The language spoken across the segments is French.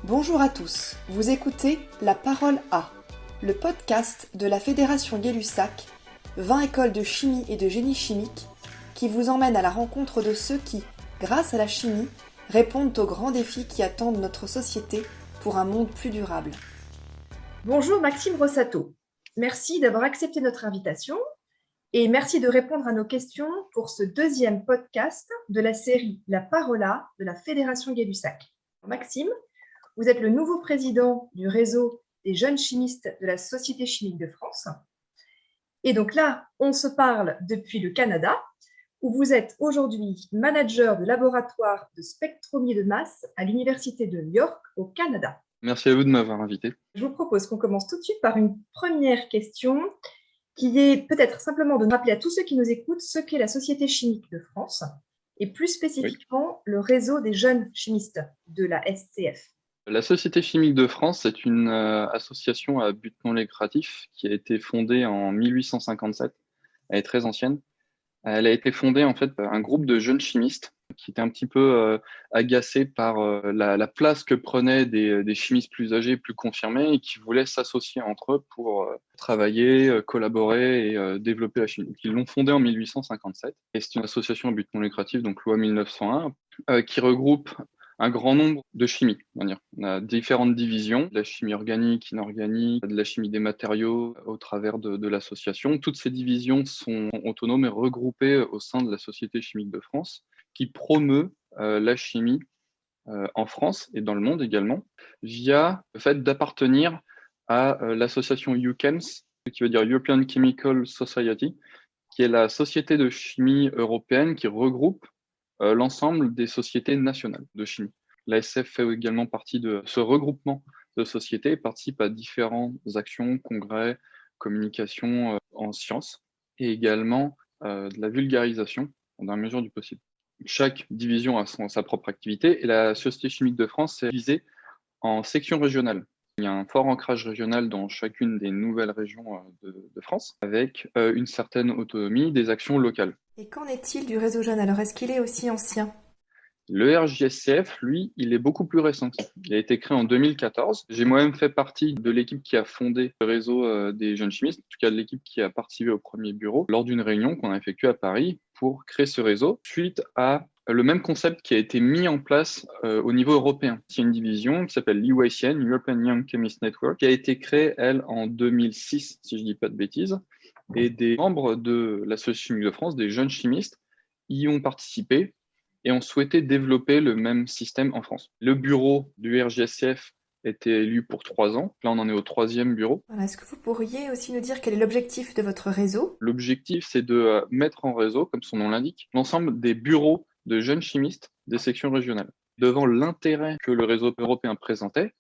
Bonjour à tous, vous écoutez La Parole A, le podcast de la Fédération Gay-Lussac, 20 écoles de chimie et de génie chimique, qui vous emmène à la rencontre de ceux qui, grâce à la chimie, répondent aux grands défis qui attendent notre société pour un monde plus durable. Bonjour Maxime Rossato, merci d'avoir accepté notre invitation et merci de répondre à nos questions pour ce deuxième podcast de la série La Parole A de la Fédération Gay-Lussac. Maxime, vous êtes le nouveau président du réseau des jeunes chimistes de la Société chimique de France. Et donc là, on se parle depuis le Canada, où vous êtes aujourd'hui manager de laboratoire de spectrométrie de masse à l'Université de New York au Canada. Merci à vous de m'avoir invité. Je vous propose qu'on commence tout de suite par une première question qui est peut-être simplement de rappeler à tous ceux qui nous écoutent ce qu'est la Société chimique de France et plus spécifiquement le réseau des jeunes chimistes de la SCF. La Société chimique de France est une association à but non lucratif qui a été fondée en 1857. Elle est très ancienne. Elle a été fondée en fait par un groupe de jeunes chimistes qui étaient un petit peu agacés par la place que prenaient des chimistes plus âgés, plus confirmés et qui voulaient s'associer entre eux pour travailler, collaborer et développer la chimie. Donc, ils l'ont fondée en 1857 et c'est une association à but non lucratif, donc loi 1901, qui regroupe un grand nombre de chimies. On a différentes divisions, de la chimie organique, inorganique, de la chimie des matériaux au travers de l'association. Toutes ces divisions sont autonomes et regroupées au sein de la Société chimique de France, qui promeut la chimie en France et dans le monde également, via le fait d'appartenir à l'association EUCHEMS, qui veut dire European Chemical Society, qui est la société de chimie européenne qui regroupe l'ensemble des sociétés nationales de chimie. L'ASF fait également partie de ce regroupement de sociétés et participe à différentes actions, congrès, communications en sciences et également de la vulgarisation dans la mesure du possible. Chaque division a sa propre activité et la Société chimique de France est divisée en sections régionales. Il y a un fort ancrage régional dans chacune des nouvelles régions de France, avec une certaine autonomie des actions locales. Et qu'en est-il du réseau jeune? Alors, est-ce qu'il est aussi ancien? Le RJSCF, lui, il est beaucoup plus récent que ça. Il a été créé en 2014. J'ai moi-même fait partie de l'équipe qui a fondé le réseau des jeunes chimistes, en tout cas de l'équipe qui a participé au premier bureau, lors d'une réunion qu'on a effectuée à Paris pour créer ce réseau, suite à le même concept qui a été mis en place au niveau européen. Il y a une division qui s'appelle l'EYCN, European Young Chemist Network, qui a été créée, elle, en 2006, si je ne dis pas de bêtises, et des membres de la Société chimique de France, des jeunes chimistes, y ont participé et ont souhaité développer le même système en France. Le bureau du RJSCF était élu pour 3 ans. Là, on en est au 3e bureau. Voilà, est-ce que vous pourriez aussi nous dire quel est l'objectif de votre réseau? L'objectif, c'est de mettre en réseau, comme son nom l'indique, l'ensemble des bureaux de jeunes chimistes des sections régionales. Devant l'intérêt que le réseau européen présentait,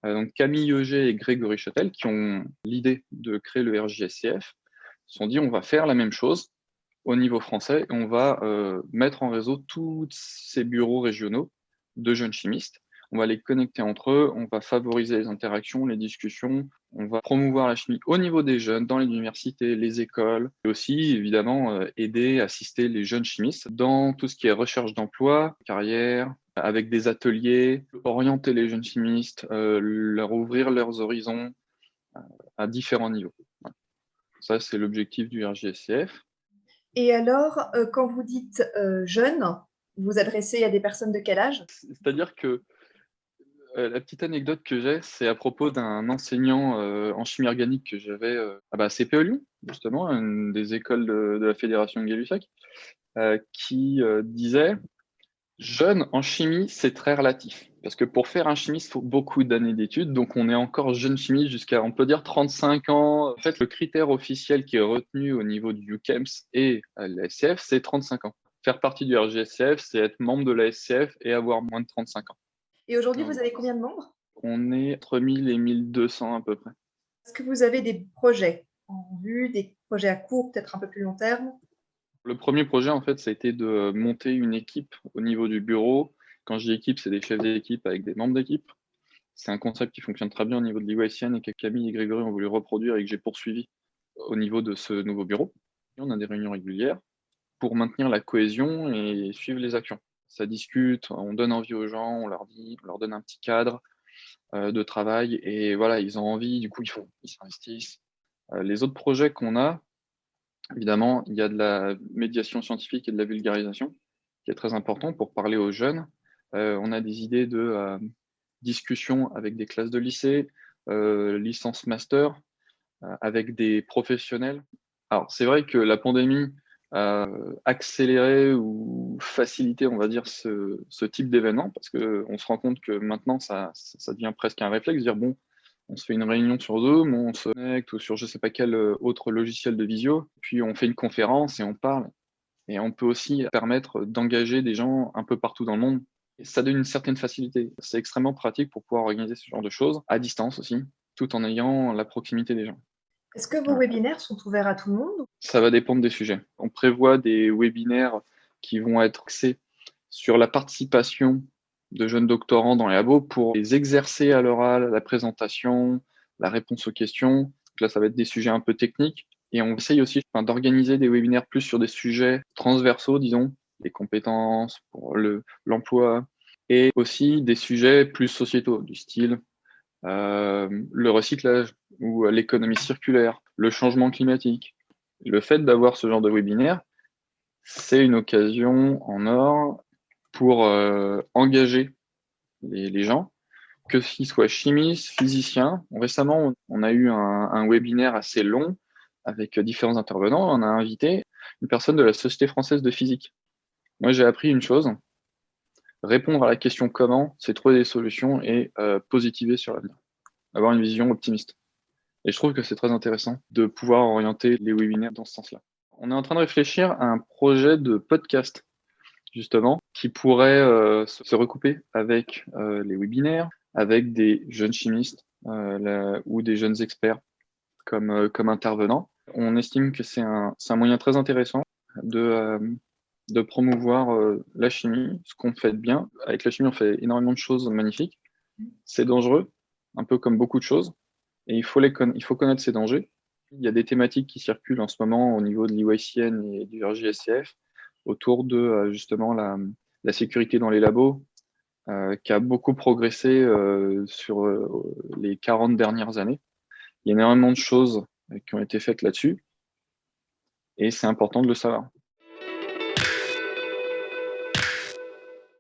donc Camille Auger et Grégory Châtel, qui ont l'idée de créer le RJSCF, se sont dit on va faire la même chose au niveau français et on va mettre en réseau tous ces bureaux régionaux de jeunes chimistes. On va les connecter entre eux, on va favoriser les interactions, les discussions, on va promouvoir la chimie au niveau des jeunes, dans les universités, les écoles, et aussi évidemment aider, assister les jeunes chimistes dans tout ce qui est recherche d'emploi, carrière, avec des ateliers, orienter les jeunes chimistes, leur ouvrir leurs horizons à différents niveaux. Voilà. Ça, c'est l'objectif du RJSCF. Et alors, quand vous dites jeune, vous vous adressez à des personnes de quel âge? C'est-à-dire que la petite anecdote que j'ai, c'est à propos d'un enseignant en chimie organique que j'avais à CPE Lyon, justement, une des écoles de la Fédération Gay-Lussac, qui disait jeune en chimie, c'est très relatif. Parce que pour faire un chimiste, il faut beaucoup d'années d'études. Donc, on est encore jeune chimiste jusqu'à, on peut dire, 35 ans. En fait, le critère officiel qui est retenu au niveau du UCHEMS et à l'ASCF, c'est 35 ans. Faire partie du RGSCF, c'est être membre de la SCF et avoir moins de 35 ans. Et aujourd'hui, vous avez combien de membres? On est entre 1000 et 1200 à peu près. Est-ce que vous avez des projets en vue, des projets à court, peut-être un peu plus long terme? Le premier projet, en fait, ça a été de monter une équipe au niveau du bureau. Quand je dis équipe, c'est des chefs d'équipe avec des membres d'équipe. C'est un concept qui fonctionne très bien au niveau de l'EYCN et que Camille et Grégory ont voulu reproduire et que j'ai poursuivi au niveau de ce nouveau bureau. Et on a des réunions régulières pour maintenir la cohésion et suivre les actions. Ça discute, on donne envie aux gens, on leur dit, on leur donne un petit cadre. de travail et voilà, ils ont envie, du coup, ils s'investissent. Les autres projets qu'on a, évidemment, il y a de la médiation scientifique et de la vulgarisation qui est très important pour parler aux jeunes. On a des idées de discussion avec des classes de lycée, licence master, avec des professionnels. Alors, c'est vrai que la pandémie a accéléré ou facilité, on va dire, ce type d'événement, parce qu'on se rend compte que maintenant, ça devient presque un réflexe, dire, bon, on se fait une réunion sur Zoom, on se connecte ou sur je sais pas quel autre logiciel de visio, puis on fait une conférence et on parle. Et on peut aussi permettre d'engager des gens un peu partout dans le monde. Et ça donne une certaine facilité. C'est extrêmement pratique pour pouvoir organiser ce genre de choses, à distance aussi, tout en ayant la proximité des gens. Est-ce que vos Voilà. webinaires sont ouverts à tout le monde? Ça va dépendre des sujets. On prévoit des webinaires qui vont être axés sur la participation de jeunes doctorants dans les labos pour les exercer à l'oral, la présentation, la réponse aux questions. Donc là, ça va être des sujets un peu techniques. Et on essaye aussi d'organiser des webinaires plus sur des sujets transversaux, disons, les compétences pour l'emploi, et aussi des sujets plus sociétaux, du style le recyclage ou l'économie circulaire, le changement climatique. Le fait d'avoir ce genre de webinaire, c'est une occasion en or pour engager les gens, que qu'ils soient chimistes, physiciens. Récemment, on a eu un webinaire assez long avec différents intervenants. On a invité une personne de la Société française de physique. Moi, j'ai appris une chose, répondre à la question comment, c'est trouver des solutions et positiver sur l'avenir, avoir une vision optimiste. Et je trouve que c'est très intéressant de pouvoir orienter les webinaires dans ce sens-là. On est en train de réfléchir à un projet de podcast, justement, qui pourrait se recouper avec les webinaires, avec des jeunes chimistes ou des jeunes experts comme intervenants. On estime que c'est un moyen très intéressant de promouvoir la chimie, ce qu'on fait de bien. Avec la chimie, on fait énormément de choses magnifiques. C'est dangereux, un peu comme beaucoup de choses. Et il faut connaître ces dangers. Il y a des thématiques qui circulent en ce moment au niveau de l'EYCN et du RJSCF autour de justement la sécurité dans les labos, qui a beaucoup progressé sur les 40 dernières années. Il y a énormément de choses qui ont été faites là-dessus et c'est important de le savoir.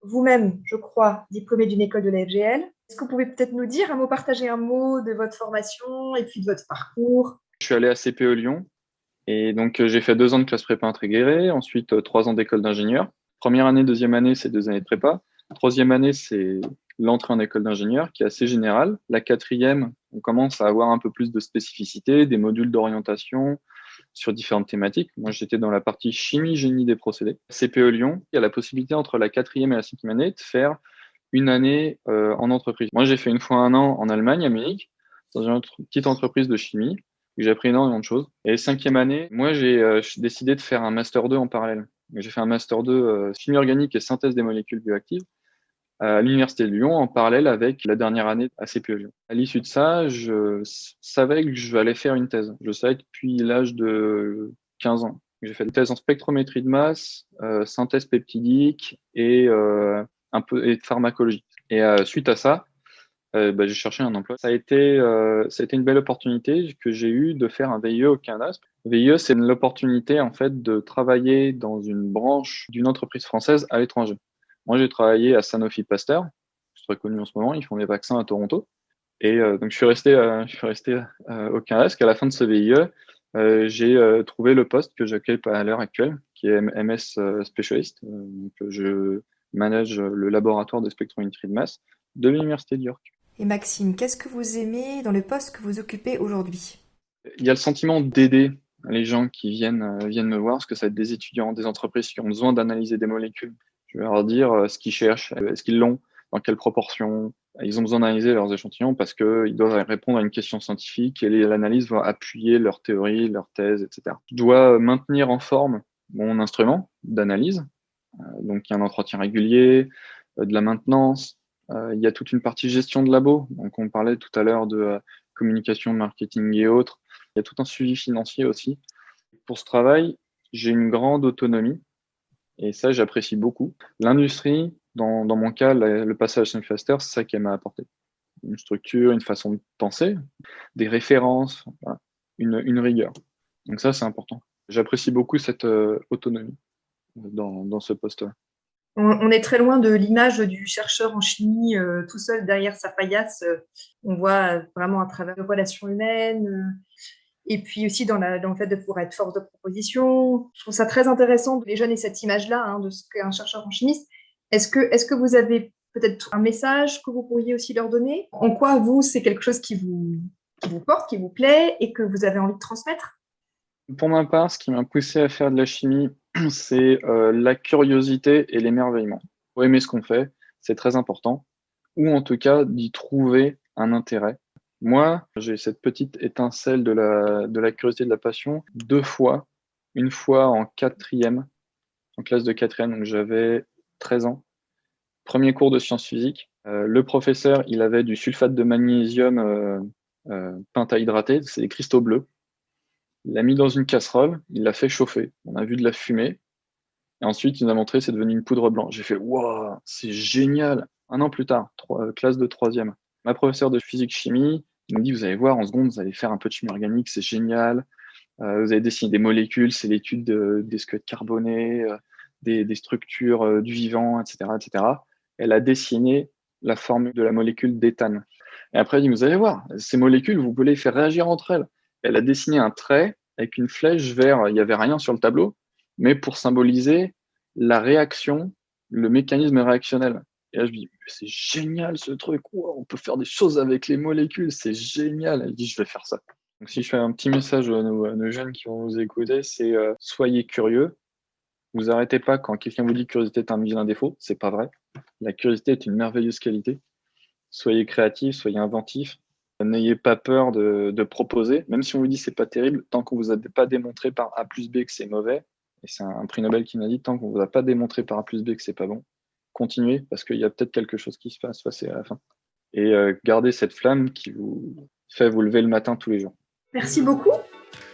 Vous-même, je crois, diplômé d'une école de la FGL. Est-ce que vous pouvez peut-être nous dire un mot, partager un mot de votre formation et puis de votre parcours? Je suis allé à CPE Lyon et donc j'ai fait 2 ans de classe prépa intégrée, ensuite 3 ans d'école d'ingénieur. Première année, deuxième année, c'est 2 années de prépa. Troisième année, c'est l'entrée en école d'ingénieur qui est assez générale. La quatrième, on commence à avoir un peu plus de spécificité, des modules d'orientation sur différentes thématiques. Moi, j'étais dans la partie chimie, génie des procédés. CPE Lyon, il y a la possibilité entre la quatrième et la cinquième année de faire une année en entreprise. Moi, j'ai fait une fois un an en Allemagne, à Munich, dans une petite entreprise de chimie, où j'ai appris énormément de choses. Et cinquième année, moi, j'ai décidé de faire un Master 2 en parallèle. J'ai fait un Master 2 chimie organique et synthèse des molécules bioactives à l'Université de Lyon en parallèle avec la dernière année à CPE Lyon. À l'issue de ça, je savais que je allais faire une thèse. Je savais depuis l'âge de 15 ans. J'ai fait une thèse en spectrométrie de masse, synthèse peptidique et un peu et de pharmacologie. Et suite à ça, j'ai cherché un emploi. Ça a été une belle opportunité que j'ai eue de faire un VIE au CNASP. VIE, c'est l'opportunité en fait de travailler dans une branche d'une entreprise française à l'étranger. Moi, j'ai travaillé à Sanofi Pasteur, c'est très connu en ce moment. Ils font des vaccins à Toronto. Et donc, je suis resté au CNASP. À la fin de ce VIE, j'ai trouvé le poste que j'occupe à l'heure actuelle, qui est MS Specialist. Donc, je manage le laboratoire de spectrométrie de masse de l'Université de York. Et Maxime, qu'est-ce que vous aimez dans le poste que vous occupez aujourd'hui? Il y a le sentiment d'aider les gens qui viennent me voir, parce que ça va être des étudiants, des entreprises qui ont besoin d'analyser des molécules. Je vais leur dire ce qu'ils cherchent, est-ce qu'ils l'ont, dans quelle proportion. Ils ont besoin d'analyser leurs échantillons parce qu'ils doivent répondre à une question scientifique et l'analyse va appuyer leur théorie, leur thèse, etc. Je dois maintenir en forme mon instrument d'analyse. Donc, il y a un entretien régulier, de la maintenance. Il y a toute une partie gestion de labo. Donc, on parlait tout à l'heure de communication, marketing et autres. Il y a tout un suivi financier aussi. Pour ce travail, j'ai une grande autonomie et ça, j'apprécie beaucoup. L'industrie, dans mon cas, le passage à Faster, c'est ça qui m'a apporté. une structure, une façon de penser, des références, voilà, une rigueur. Donc ça, c'est important. J'apprécie beaucoup cette autonomie dans ce poste-là. On est très loin de l'image du chercheur en chimie tout seul derrière sa paillasse. On voit vraiment à travers les relations humaines et puis aussi dans le fait de pouvoir être force de proposition. Je trouve ça très intéressant que les jeunes aient cette image-là de ce qu'est un chercheur en chimie. Est-ce que vous avez peut-être un message que vous pourriez aussi leur donner? En quoi, vous, c'est quelque chose qui vous porte, qui vous plaît et que vous avez envie de transmettre? Pour ma part, ce qui m'a poussé à faire de la chimie, c'est la curiosité et l'émerveillement. Faut aimer ce qu'on fait, c'est très important, ou en tout cas d'y trouver un intérêt. Moi, j'ai cette petite étincelle de la curiosité, de la passion, 2 fois. Une fois en quatrième, en classe de quatrième, donc j'avais 13 ans. Premier cours de sciences physiques. Le professeur, il avait du sulfate de magnésium pentahydraté, c'est des cristaux bleus. Il l'a mis dans une casserole, il l'a fait chauffer. On a vu de la fumée. Et ensuite, il nous a montré, c'est devenu une poudre blanche. J'ai fait, waouh, c'est génial. Un an plus tard, classe de troisième. Ma professeure de physique-chimie, il me dit, vous allez voir, en seconde, vous allez faire un peu de chimie organique, c'est génial. Vous allez dessiner des molécules, c'est l'étude des squelettes carbonés, des structures du vivant, etc., etc. Elle a dessiné la formule de la molécule d'éthane. Et après, elle dit, vous allez voir, ces molécules, vous pouvez les faire réagir entre elles. Elle a dessiné un trait avec une flèche vers, il n'y avait rien sur le tableau, mais pour symboliser la réaction, le mécanisme réactionnel. Et là, je me dis, c'est génial ce truc, wow, on peut faire des choses avec les molécules, c'est génial. Elle dit, je vais faire ça. Donc, si je fais un petit message à nos jeunes qui vont vous écouter, c'est soyez curieux. Vous arrêtez pas quand quelqu'un vous dit que curiosité est un vilain défaut, c'est pas vrai. La curiosité est une merveilleuse qualité. Soyez créatifs, soyez inventifs. N'ayez pas peur de proposer, même si on vous dit c'est pas terrible, tant qu'on vous a pas démontré par A plus B que c'est mauvais, et c'est un prix Nobel qui m'a dit, tant qu'on vous a pas démontré par A plus B que c'est pas bon, continuez, parce qu'il y a peut-être quelque chose qui se passe passer à la fin. Et gardez cette flamme qui vous fait vous lever le matin tous les jours. Merci beaucoup.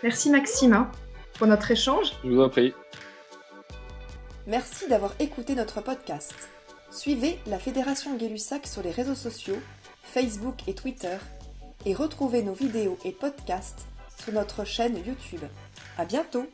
Merci Maxime pour notre échange. Je vous en prie. Merci d'avoir écouté notre podcast. Suivez la Fédération Gay-Lussac sur les réseaux sociaux, Facebook et Twitter, et retrouvez nos vidéos et podcasts sur notre chaîne YouTube. À bientôt!